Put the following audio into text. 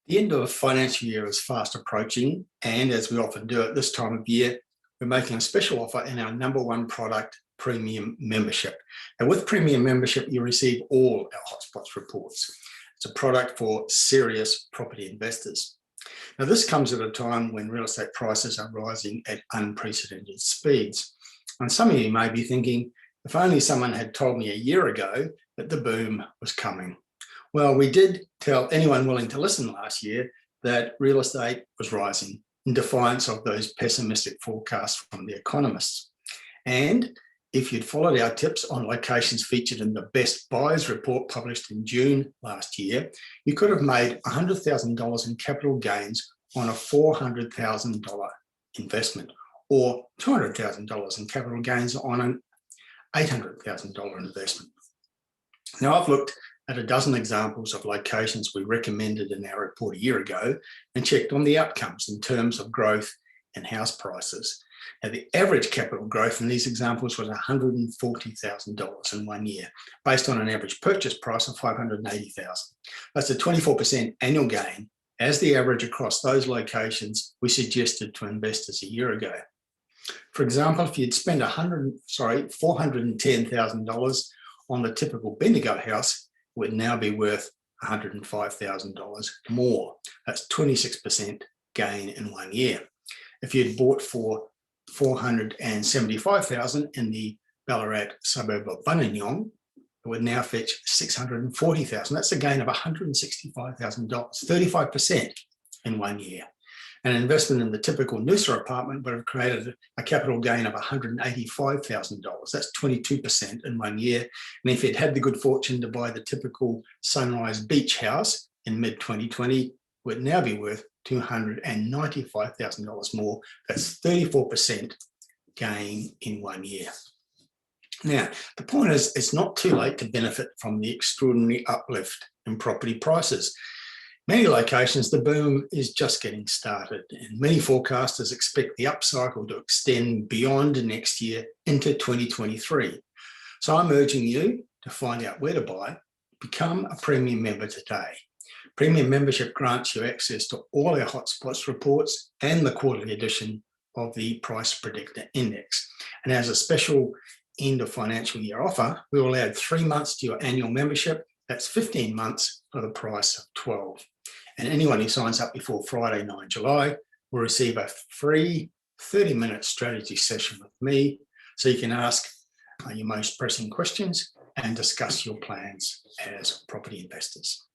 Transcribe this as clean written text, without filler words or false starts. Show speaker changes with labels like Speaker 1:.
Speaker 1: The end of the financial year is fast approaching, and as we often do at this time of year, we're making a special offer in our number one product, Premium Membership. And with Premium Membership, you receive all our Hotspots reports. It's a product for serious property investors. Now, this comes at a time when real estate prices are rising at unprecedented speeds. And some of you may be thinking, if only someone had told me a year ago that the boom was coming. Well, we did tell anyone willing to listen last year that real estate was rising in defiance of those pessimistic forecasts from the economists. And if you'd followed our tips on locations featured in the Best Buys report published in June last year, you could have made $100,000 in capital gains on a $400,000 investment, or $200,000 in capital gains on an $800,000 investment. Now, I've looked at a dozen examples of locations we recommended in our report a year ago and checked on the outcomes in terms of growth and house prices. Now, the average capital growth in these examples was $140,000 in 1 year, based on an average purchase price of $580,000. That's a 24% annual gain as the average across those locations we suggested to investors a year ago. For example, if you'd spend $410,000 on the typical Bendigo house, would now be worth $105,000 more. That's 26% gain in 1 year. If you'd bought for $475,000 in the Ballarat suburb of Buninyong, it would now fetch $640,000. That's a gain of $165,000, 35% in 1 year. An investment in the typical Noosa apartment would have created a capital gain of $185,000. That's 22% in 1 year. And if you'd had the good fortune to buy the typical Sunrise Beach house in mid-2020, it would now be worth $295,000 more. That's 34% gain in 1 year. Now, the point is, it's not too late to benefit from the extraordinary uplift in property prices. Many locations, the boom is just getting started, and many forecasters expect the upcycle to extend beyond next year into 2023. So I'm urging you to find out where to buy. Become a premium member today. Premium membership grants you access to all our Hotspots reports and the quarterly edition of the Price Predictor Index. And as a special end of financial year offer, we will add 3 months to your annual membership. That's 15 months for the price of 12. And anyone who signs up before Friday, 9 July, will receive a free 30-minute strategy session with me, so you can ask your most pressing questions and discuss your plans as property investors.